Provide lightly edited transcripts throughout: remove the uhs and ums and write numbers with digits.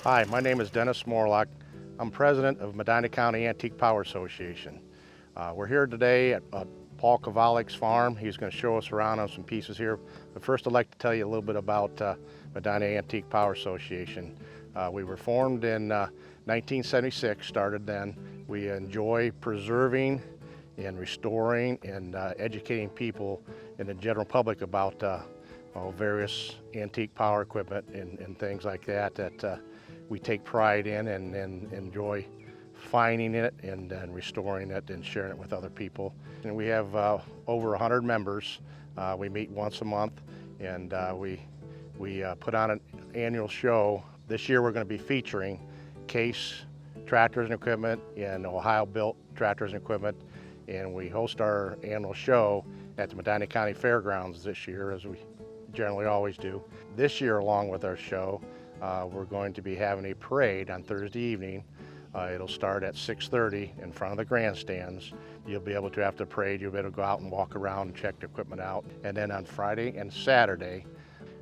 Hi, my name is Dennis Morlock. I'm president of Medina County Antique Power Association. We're here today at Paul Kovalich's farm. He's going to show us around on some pieces here. But first I'd like to tell you a little bit about Medina Antique Power Association. We were formed in 1976, started then. We enjoy preserving and restoring and educating people and the general public about various antique power equipment and things like that we take pride in and enjoy finding it and restoring it and sharing it with other people. And we have over 100 members. We meet once a month, and we put on an annual show. This year we're going to be featuring Case tractors and equipment and Ohio-built tractors and equipment, and we host our annual show at the Medina County Fairgrounds this year, as we generally always do. This year, along with our show, we're going to be having a parade on Thursday evening. It'll start at 6:30 in front of the grandstands. You'll be able to, after the parade, you'll be able to go out and walk around and check the equipment out. And then on Friday and Saturday,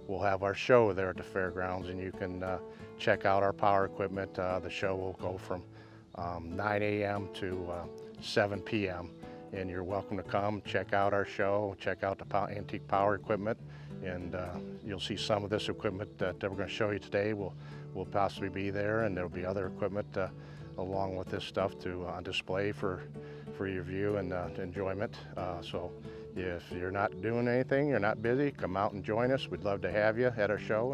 we'll have our show there at the fairgrounds, and you can check out our power equipment. The show will go from 9 a.m. to 7 p.m. And you're welcome to come check out our show, check out the antique power equipment, and you'll see some of this equipment that we're going to show you today will possibly be there, and there'll be other equipment along with this stuff on display for your view and enjoyment. So if you're not doing anything, you're not busy, come out and join us. We'd love to have you at our show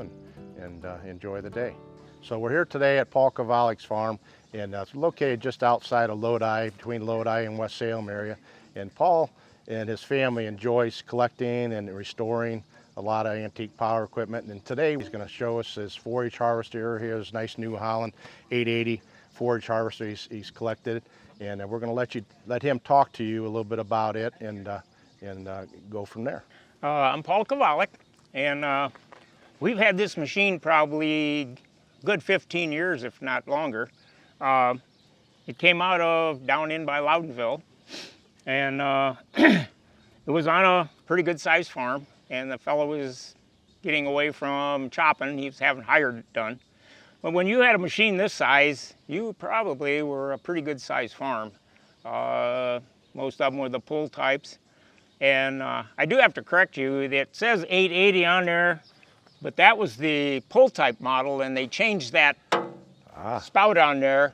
and enjoy the day. So we're here today at Paul Kovalich's farm, and it's located just outside of Lodi, between Lodi and West Salem area. And Paul and his family enjoys collecting and restoring a lot of antique power equipment. And today he's going to show us his 4-H harvester here, his nice New Holland 880 4-H harvester he's collected. And we're going to let him talk to you a little bit about it and go from there. I'm Paul Kovalich, and we've had this machine probably good 15 years, if not longer. It came out of down in by Loudonville, and it was on a pretty good sized farm, and the fellow was getting away from chopping. He was having hired it done. But when you had a machine this size, you probably were a pretty good sized farm. Most of them were the pull types. And I do have to correct you, it says 880 on there, but that was the pull type model, and they changed that spout on there,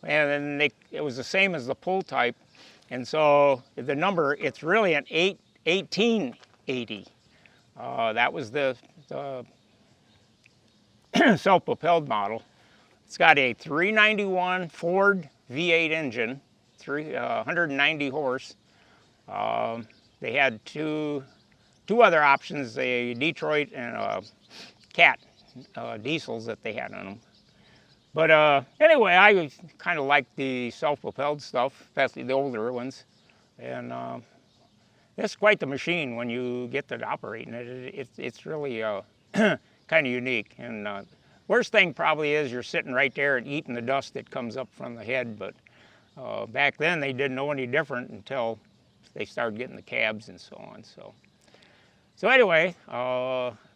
and then it was the same as the pull type. And so the number, it's really an 1880. That was the self-propelled model. It's got a 391 Ford V8 engine, 190 horse. They had two other options, a Detroit and a Cat diesels that they had on them. But anyway, I kind of like the self-propelled stuff, especially the older ones. And it's quite the machine when you get to operating it. It's really kind of unique. And worst thing probably is you're sitting right there and eating the dust that comes up from the head. But back then they didn't know any different until they started getting the cabs and so on. So anyway,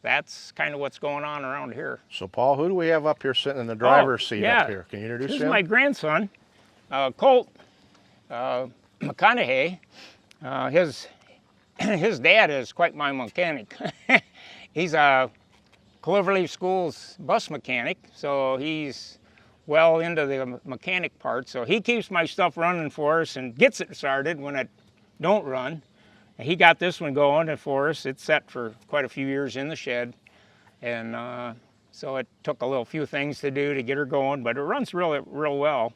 that's kind of what's going on around here. So Paul, who do we have up here sitting in the driver's seat up here? Can you introduce him? This is my grandson, Colt McConaughey. His dad is quite my mechanic. He's a Cloverleaf School's bus mechanic, so he's well into the mechanic part. So he keeps my stuff running for us and gets it started when it don't run. He got this one going for us. It's set for quite a few years in the shed, and so it took a few things to do to get her going, but it runs real well.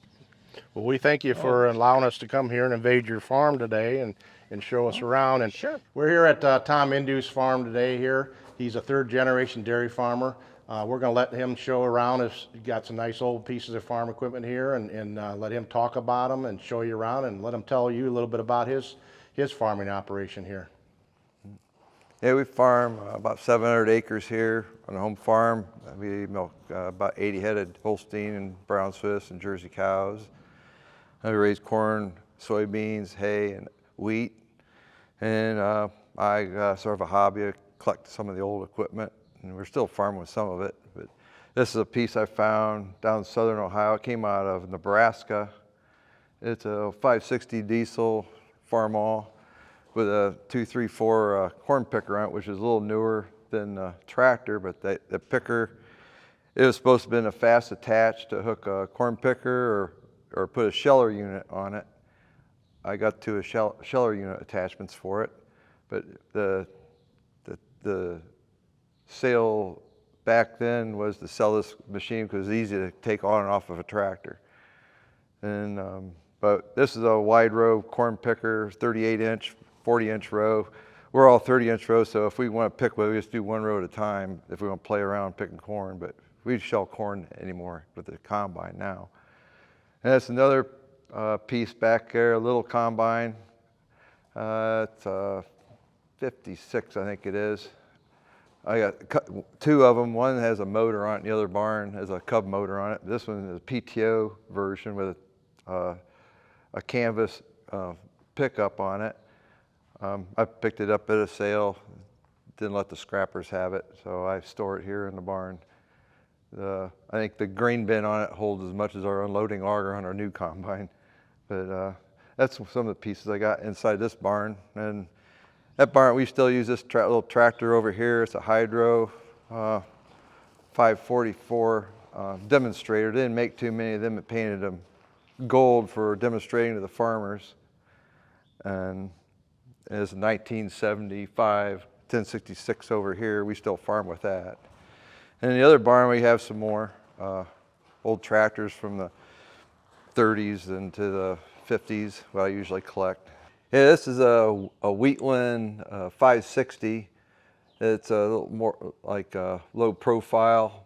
Well, we thank you for allowing us to come here and invade your farm today and show us around. And sure. We're here at Tom Indu's farm today here. He's a third-generation dairy farmer. We're going to let him show around. He's got some nice old pieces of farm equipment here, and let him talk about them and show you around and let him tell you a little bit about his farming operation here. Yeah, we farm about 700 acres here on a home farm. We milk about 80 headed Holstein and brown Swiss and Jersey cows. We raise corn, soybeans, hay, and wheat. And I sort of a hobby, I collect some of the old equipment, and we're still farming with some of it. But This is a piece I found down in southern Ohio. It came out of Nebraska. It's a 560 diesel Farmall with a 234 corn picker on it, which is a little newer than the tractor, but the picker, it was supposed to have been a fast attach to hook a corn picker or put a sheller unit on it. I got two sheller unit attachments for it, but the sale back then was to sell this machine because it was easy to take on and off of a tractor. And but this is a wide row corn picker, 38-inch, 40-inch row. We're all 30-inch rows, so if we want to pick, we just do one row at a time if we want to play around picking corn, but we shell corn anymore with the combine now. And that's another piece back there, a little combine. It's 56, I think it is. I got two of them. One has a motor on it, and the other barn has a cub motor on it. This one is a PTO version with a canvas pickup on it. I picked it up at a sale, didn't let the scrappers have it, so I store it here in the barn. I think the grain bin on it holds as much as our unloading auger on our new combine. But that's some of the pieces I got inside this barn. And that barn, we still use this little tractor over here. It's a Hydro 544 demonstrator. Didn't make too many of them. It painted them gold for demonstrating to the farmers. And it's 1975, 1066 over here. We still farm with that. And in the other barn, we have some more old tractors from the 30s into the 50s, what I usually collect. Yeah, this is a Wheatland 560. It's a little more like a low profile.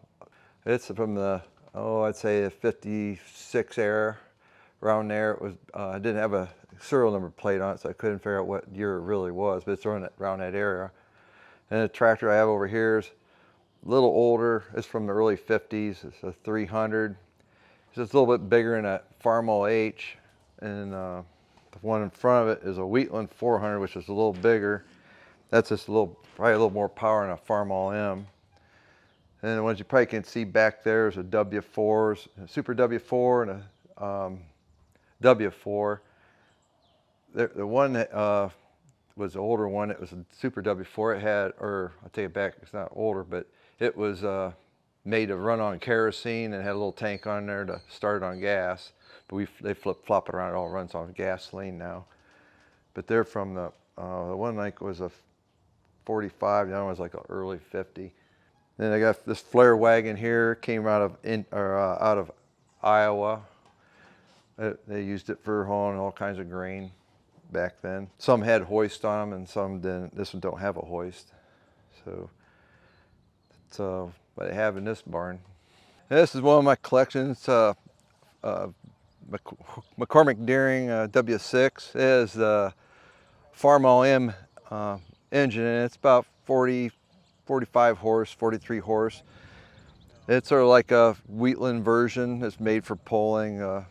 It's from the, I'd say a 56 era, around there. It was, I didn't have a serial number plate on it, so I couldn't figure out what year it really was, but it's around that area. And the tractor I have over here is a little older. It's from the early 50s. It's a 300. It's just a little bit bigger than a Farmall H. And the one in front of it is a Wheatland 400, which is a little bigger. That's just probably a little more power than a Farmall M. And the ones you probably can see back there is a W4, a Super W4 and a W4. The one that was the older one, it was a Super W4. It had, or I'll take it back, it's not older, but it was made to run on kerosene and had a little tank on there to start it on gas. But they flip-flop it around, it all runs on gasoline now. But they're from the one like was a 45, the other one was like an early 50. Then I got this flare wagon here, came out of Iowa. They used it for hauling all kinds of grain back then. Some had hoist on them and some didn't. This one don't have a hoist. So that's what I have in this barn. And this is one of my collections. McCormick Deering W6. It is the Farmall M engine, and it's about 45 horse, 43 horse. It's sort of like a Wheatland version. It's made for pulling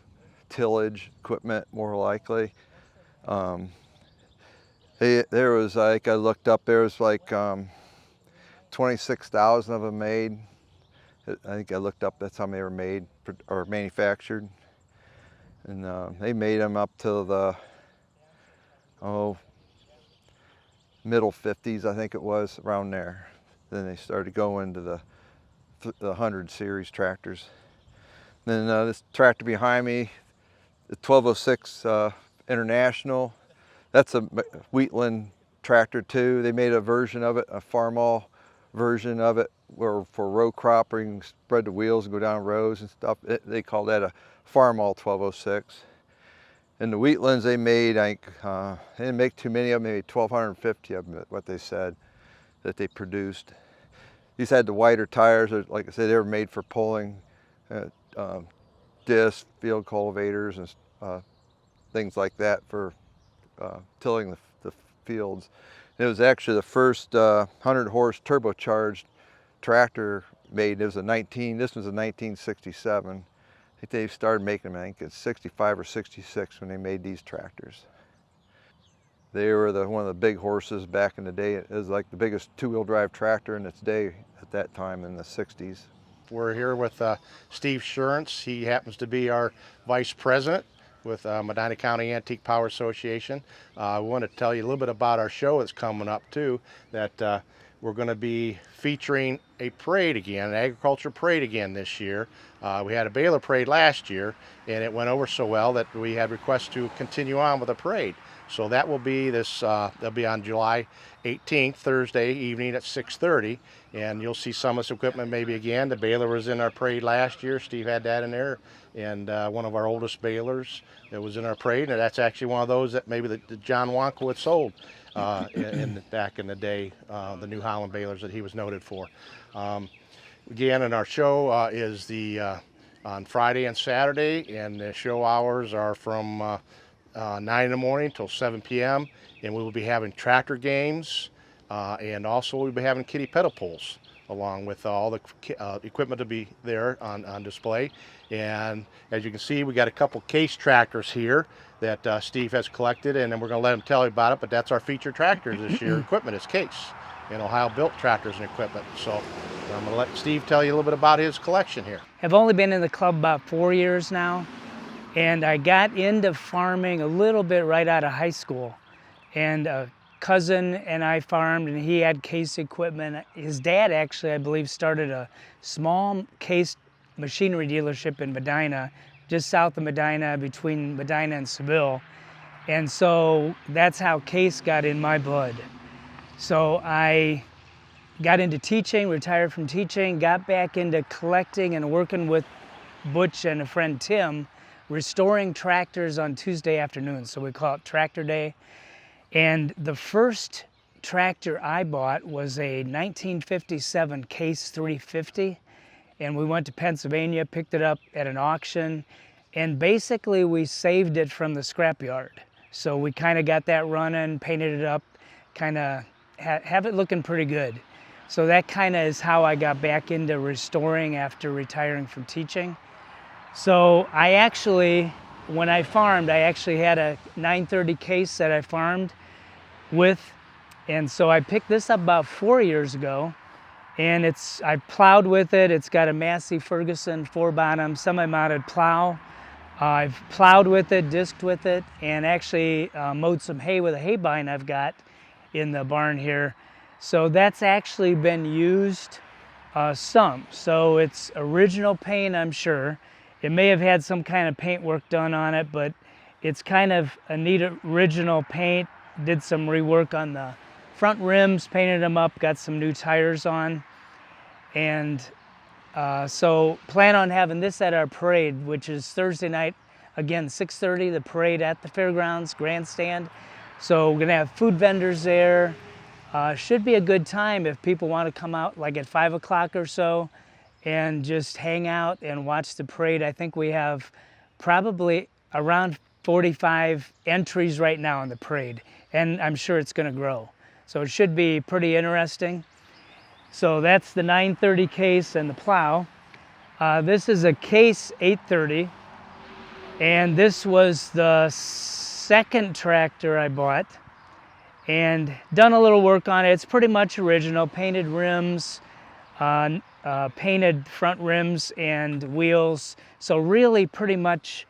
tillage equipment, more likely. There was like, I looked up, there was like 26,000 of them made. I think I looked up, that's how they were made or manufactured. And they made them up till the, middle 50s, I think it was, around there. Then they started going to the 100 series tractors. Then this tractor behind me, the 1206 International, that's a Wheatland tractor too. They made a version of it, a Farmall version of it, where for row crop, where you can spread the wheels and go down rows and stuff. They call that a Farmall 1206. And the Wheatlands they made, they didn't make too many of them, maybe 1,250 of them, what they said, that they produced. These had the wider tires, like I said, they were made for pulling disc, field cultivators, and things like that for tilling the fields. It was actually the first 100 horse turbocharged tractor made. It was this was a 1967. I think they started making them, I think it's 65 or 66 when they made these tractors. They were one of the big horses back in the day. It was like the biggest two-wheel drive tractor in its day at that time in the 60s. We're here with Steve Scherntz. He happens to be our vice president with Medina County Antique Power Association. I want to tell you a little bit about our show that's coming up too, that we're going to be featuring a parade again, an agriculture parade again this year. We had a baler parade last year, and it went over so well that we had requests to continue on with the parade. So that will be they'll be on July 18th, Thursday evening at 6:30, and you'll see some of this equipment maybe again. The baler was in our parade last year. Steve had that in there, and one of our oldest balers that was in our parade, and that's actually one of those that maybe the John Wonkowitz sold back in the day, the New Holland balers that he was noted for. Again, and our show is on Friday and Saturday, and the show hours are from 9 in the morning till 7 p.m. and we will be having tractor games, and also we'll be having kitty pedal pulls along with all the equipment to be there on display. And as you can see, we got a couple case tractors here that Steve has collected, and then we're going to let him tell you about it. But that's our featured tractors this year. Equipment is Case, and Ohio built tractors and equipment. So I'm going to let Steve tell you a little bit about his collection here. I've only been in the club about 4 years now, and I got into farming a little bit right out of high school. And a cousin and I farmed, and he had Case equipment. His dad actually, I believe, started a small Case machinery dealership in Medina, just south of Medina, between Medina and Seville. And so that's how Case got in my blood. So I got into teaching, retired from teaching, got back into collecting and working with Butch and a friend Tim, restoring tractors on Tuesday afternoons. So we call it Tractor Day. And the first tractor I bought was a 1957 Case 350. And we went to Pennsylvania, picked it up at an auction, and basically we saved it from the scrapyard. So we kind of got that running, painted it up, kind of have it looking pretty good. So that kind of is how I got back into restoring after retiring from teaching. So I actually, when I farmed, I actually had a 930 Case that I farmed with. And so I picked this up about 4 years ago, and I plowed with it. It's got a Massey Ferguson 4-bottom semi-mounted plow. I've plowed with it, disked with it, and actually mowed some hay with a hay bine I've got in the barn here. So that's actually been used some. So it's original paint, I'm sure. It may have had some kind of paint work done on it, but it's kind of a neat original paint. Did some rework on the front rims, painted them up, got some new tires on. And so plan on having this at our parade, which is Thursday night, again, 6:30, the parade at the fairgrounds, grandstand. So we're gonna have food vendors there. Should be a good time if people want to come out like at 5 o'clock or so and just hang out and watch the parade. I think we have probably around 45 entries right now in the parade, and I'm sure it's going to grow. So it should be pretty interesting. So that's the 930 Case and the plow. This is a Case 830, and this was the second tractor I bought, and done a little work on it. It's pretty much original, painted rims, painted front rims and wheels. So really pretty much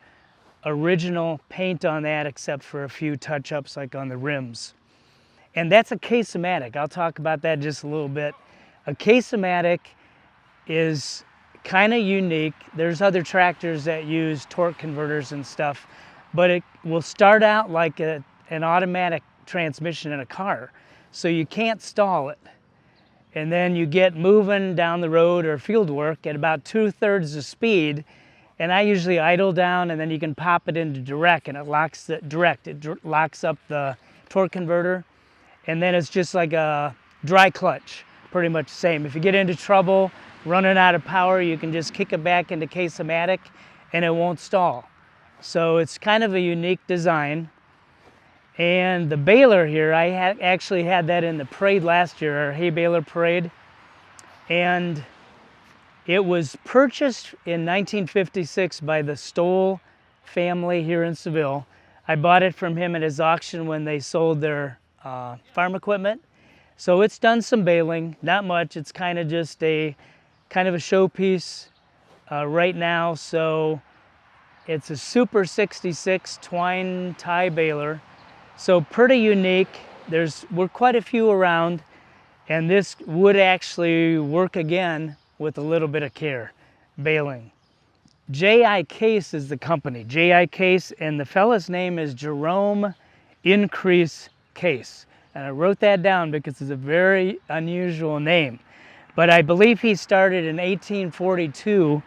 original paint on that, except for a few touch-ups like on the rims. And that's a Case-O-Matic. I'll talk about that just a little bit. A Case-O-Matic is kind of unique. There's other tractors that use torque converters and stuff, but it will start out like an automatic transmission in a car. So you can't stall it. And then you get moving down the road or field work at about 2/3 the speed. And I usually idle down, and then you can pop it into direct, and it locks locks up the torque converter. And then it's just like a dry clutch, pretty much the same. If you get into trouble running out of power, you can just kick it back into Case-O-Matic and it won't stall. So it's kind of a unique design. And the baler here, I actually had that in the parade last year, our hay baler parade. And it was purchased in 1956 by the Stoll family here in Seville. I bought it from him at his auction when they sold their farm equipment. So it's done some baling, not much. It's kind of just a kind of a showpiece right now. So it's a Super 66 twine tie baler. So pretty unique. We're quite a few around, and this would actually work again with a little bit of care, baling. J.I. Case is the company, J.I. Case, and the fella's name is Jerome Increase Case. And I wrote that down because it's a very unusual name. But I believe he started in 1842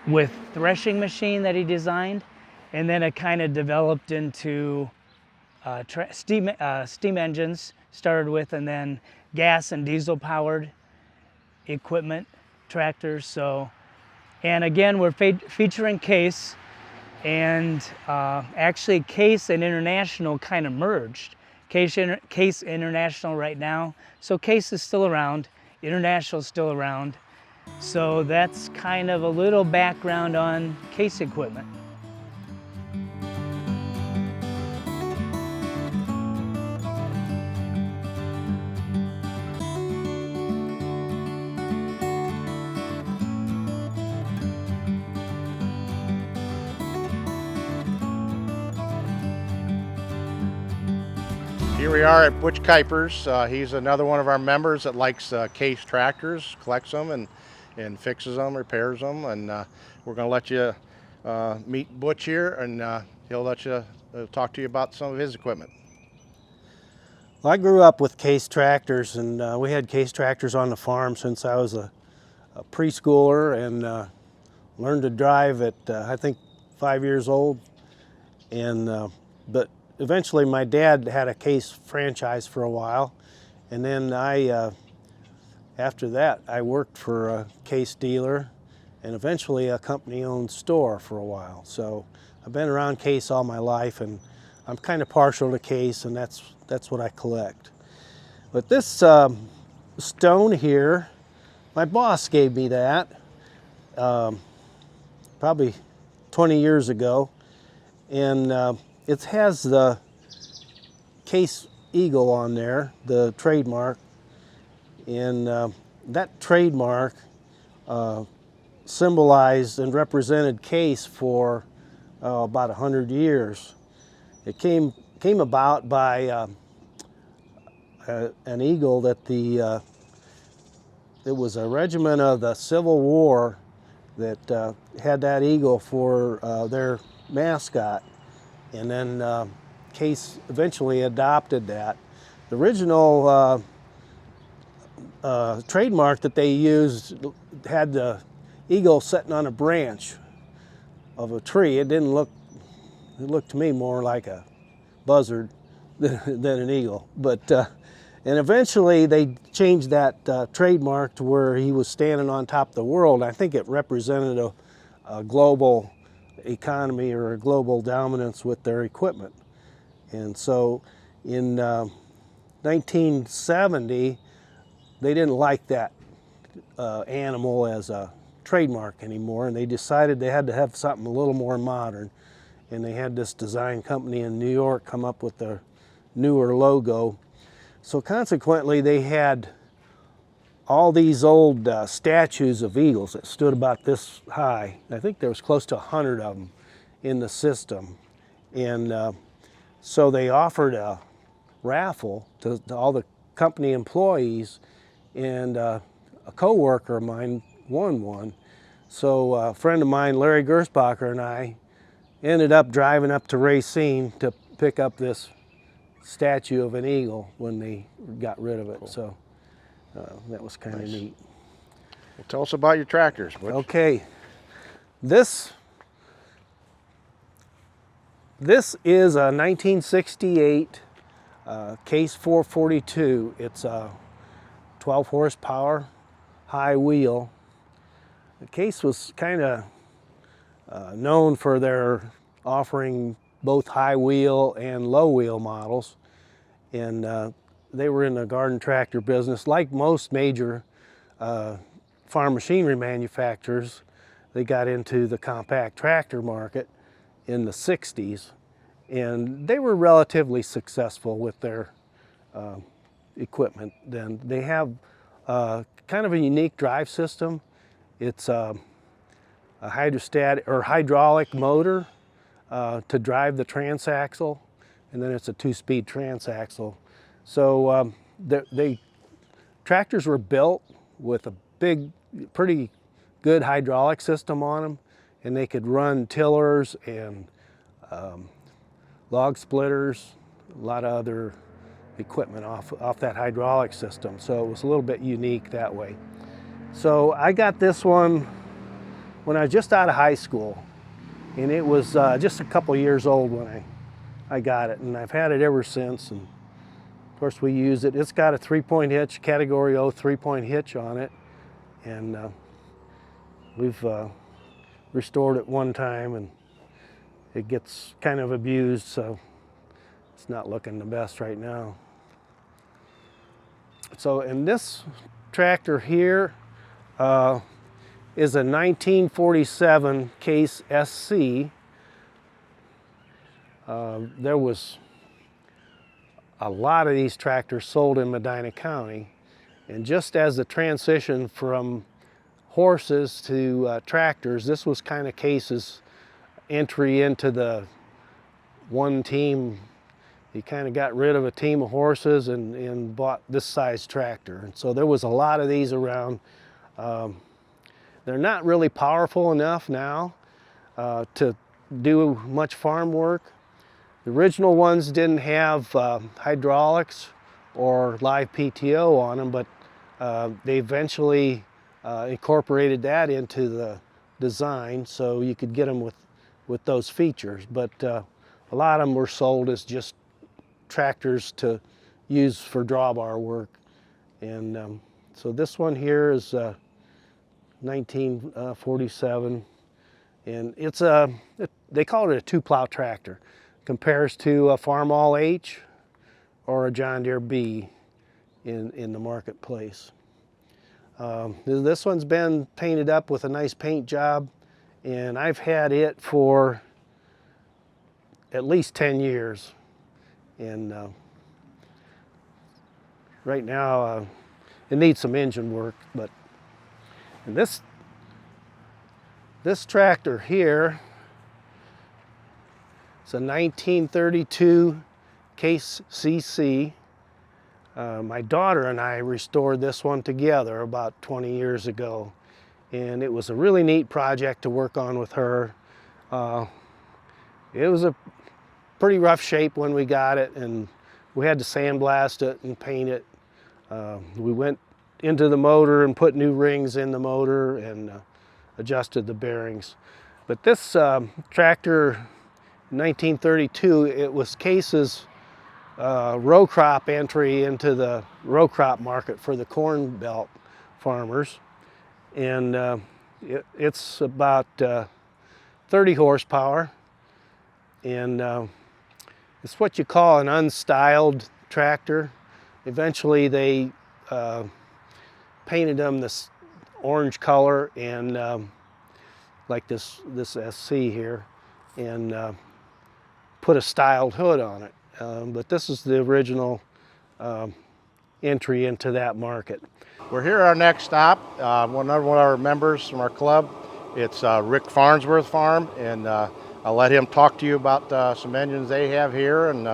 with threshing machine that he designed, and then it kind of developed into steam engines started with, and then gas and diesel powered equipment, tractors. So, and again, we're featuring Case, and actually Case and International kind of merged. Case International right now. So Case is still around, International is still around. So that's kind of a little background on Case equipment. Here we are at Butch Kuiper's. He's another one of our members that likes Case tractors, collects them and fixes them, repairs them. And we're going to let you meet Butch here, and he'll let you talk to you about some of his equipment. Well, I grew up with Case tractors, and we had Case tractors on the farm since I was a preschooler, and learned to drive at I think 5 years old. And but eventually my dad had a Case franchise for a while, and then after that I worked for a Case dealer and eventually a company-owned store for a while. So I've been around Case all my life, and I'm kind of partial to Case, and that's what I collect. But this stone here, my boss gave me that probably 20 years ago, and it has the Case eagle on there, the trademark, and that trademark symbolized and represented Case for about 100 years. It came about by an eagle that it was a regiment of the Civil War that had that eagle for their mascot. And then Case eventually adopted that. The original trademark that they used had the eagle sitting on a branch of a tree. It looked to me more like a buzzard than an eagle. But and eventually they changed that trademark to where he was standing on top of the world. I think it represented a global economy or a global dominance with their equipment. And so in 1970, they didn't like that animal as a trademark anymore, and they decided they had to have something a little more modern. And they had this design company in New York come up with a newer logo. So consequently, they had all these old statues of eagles that stood about this high. I think there was close to 100 of them in the system. And so they offered a raffle to all the company employees, and a co-worker of mine won one. So a friend of mine, Larry Gersbacher, and I ended up driving up to Racine to pick up this statue of an eagle when they got rid of it. Cool. So that was kind of neat. Well, tell us about your tractors, Butch. Okay, this is a 1968 Case 442. It's a 12 horsepower high wheel. The Case was kind of known for their offering both high wheel and low wheel models, and they were in the garden tractor business. Like most major farm machinery manufacturers, they got into the compact tractor market in the 60s, and they were relatively successful with their equipment then. They have kind of a unique drive system, It's a hydrostatic or hydraulic motor to drive the transaxle, and then it's a 2-speed transaxle. So tractors were built with a big, pretty good hydraulic system on them, and they could run tillers and log splitters, a lot of other equipment off that hydraulic system. So it was a little bit unique that way. So I got this one when I was just out of high school, and it was just a couple years old when I got it, and I've had it ever since. And of course we use it. It's got a 3-point hitch, Category O 3-point hitch on it, and we've restored it one time, and it gets kind of abused, so it's not looking the best right now. So, and this tractor here is a 1947 Case SC. There was a lot of these tractors sold in Medina County, and just as the transition from horses to tractors, this was kind of Case's entry into the one team. He kind of got rid of a team of horses and bought this size tractor. And so there was a lot of these around. They're not really powerful enough now to do much farm work. The original ones didn't have hydraulics or live PTO on them, but they eventually incorporated that into the design so you could get them with those features. But a lot of them were sold as just tractors to use for drawbar work. And so this one here is 1947, and it's they call it a 2-plow tractor. Compares to a Farmall H or a John Deere B in the marketplace. This one's been painted up with a nice paint job, and I've had it for at least 10 years. And right now it needs some engine work, but and this tractor here, it's a 1932 Case CC. My daughter and I restored this one together about 20 years ago, and it was a really neat project to work on with her. It was a pretty rough shape when we got it, and we had to sandblast it and paint it. We went into the motor and put new rings in the motor and adjusted the bearings. But this tractor, 1932, it was Case's row crop entry into the row crop market for the Corn Belt farmers. And it's about 30 horsepower. And it's what you call an unstyled tractor. Eventually they painted them this orange color and like this SC here, and put a styled hood on it. But this is the original entry into that market. We're here at our next stop. One of our members from our club, it's Rick Farnsworth Farm, and I'll let him talk to you about some engines they have here and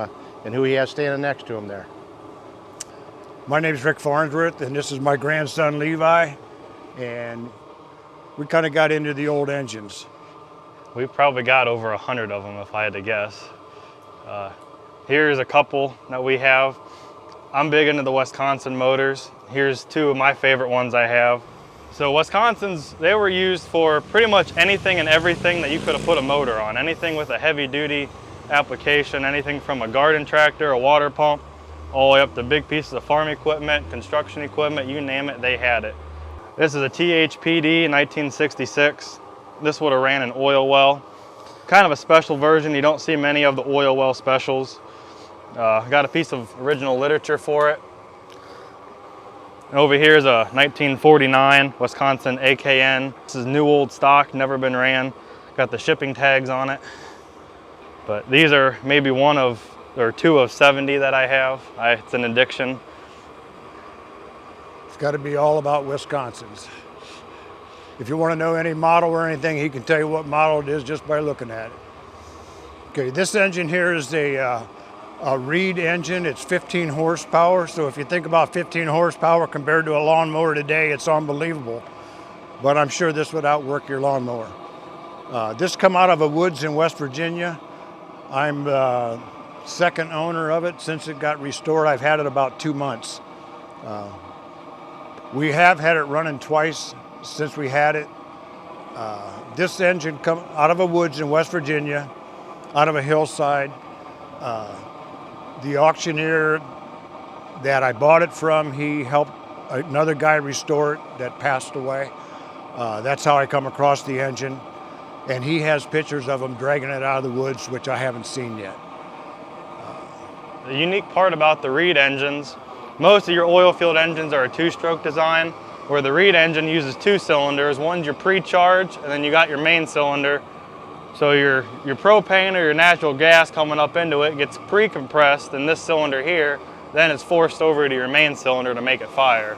who he has standing next to him there. My name is Rick Farnsworth, and this is my grandson Levi, and we kind of got into the old engines. We've probably got over 100 of them if I had to guess. Here's a couple that we have. I'm big into the Wisconsin motors. Here's two of my favorite ones I have. So Wisconsins, they were used for pretty much anything and everything that you could have put a motor on. Anything with a heavy duty application, anything from a garden tractor, a water pump, all the way up to big pieces of farm equipment, construction equipment, you name it, they had it. This is a THPD 1966. This would have ran an oil well. Kind of a special version. You don't see many of the oil well specials. Got a piece of original literature for it. And over here is a 1949 Wisconsin AKN. This is new old stock, never been ran. Got the shipping tags on it. But these are maybe one of, or two of 70 that I have. It's an addiction. It's got to be all about Wisconsins. If you want to know any model or anything, he can tell you what model it is just by looking at it. Okay, this engine here is a Reed engine. It's 15 horsepower. So if you think about 15 horsepower compared to a lawnmower today, it's unbelievable. But I'm sure this would outwork your lawnmower. This come out of a woods in West Virginia. I'm second owner of it. Since it got restored, I've had it about 2 months. We have had it running twice since we had it. This engine come out of a woods in West Virginia, out of a hillside. The auctioneer that I bought it from, he helped another guy restore it that passed away. That's how I come across the engine. And he has pictures of him dragging it out of the woods, which I haven't seen yet. The unique part about the Reed engines, most of your oil field engines are a two-stroke design, where the Reed engine uses 2 cylinders. One's your pre-charge, and then you got your main cylinder. So your propane or your natural gas coming up into it gets pre-compressed in this cylinder here, then it's forced over to your main cylinder to make it fire.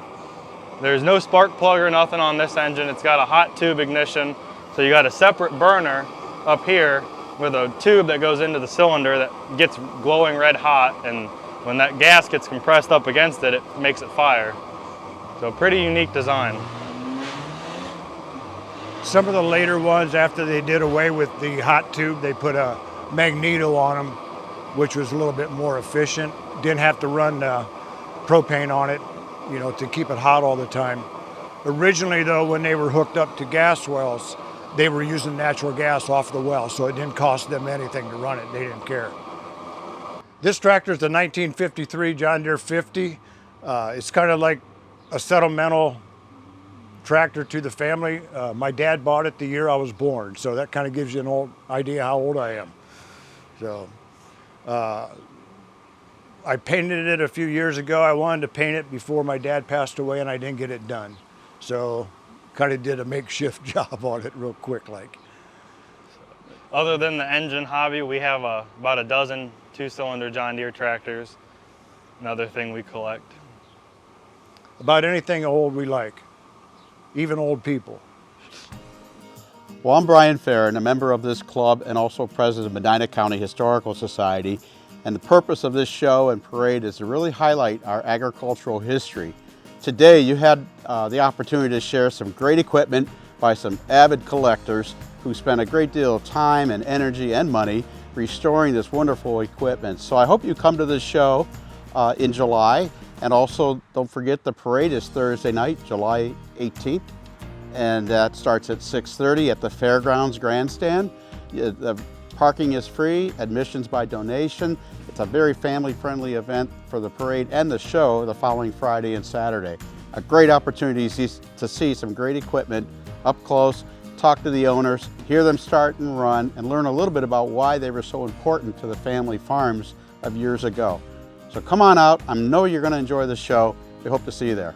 There's no spark plug or nothing on this engine. It's got a hot tube ignition, so you got a separate burner up here with a tube that goes into the cylinder that gets glowing red hot, and when that gas gets compressed up against it, it makes it fire. So pretty unique design. Some of the later ones, after they did away with the hot tube, they put a magneto on them, which was a little bit more efficient. Didn't have to run propane on it, you know, to keep it hot all the time. Originally, though, when they were hooked up to gas wells, they were using natural gas off the well, so it didn't cost them anything to run it. They didn't care. This tractor is the 1953 John Deere 50. It's kind of like a sentimental tractor to the family. My dad bought it the year I was born, so that kind of gives you an old idea how old I am. So I painted it a few years ago. I wanted to paint it before my dad passed away, and I didn't get it done. So kind of did a makeshift job on it real quick like. Other than the engine hobby, we have about a dozen 2-cylinder John Deere tractors. Another thing we collect. About anything old we like, even old people. Well, I'm Brian Farron, a member of this club and also president of Medina County Historical Society. And the purpose of this show and parade is to really highlight our agricultural history. Today, you had the opportunity to share some great equipment by some avid collectors who spent a great deal of time and energy and money restoring this wonderful equipment. So I hope you come to this show in July. And also, don't forget the parade is Thursday night, July 18th. And that starts at 6:30 at the Fairgrounds Grandstand. The parking is free, admissions by donation. It's a very family-friendly event for the parade and the show the following Friday and Saturday. A great opportunity to see some great equipment up close, talk to the owners, hear them start and run, and learn a little bit about why they were so important to the family farms of years ago. So come on out. I know you're going to enjoy the show. We hope to see you there.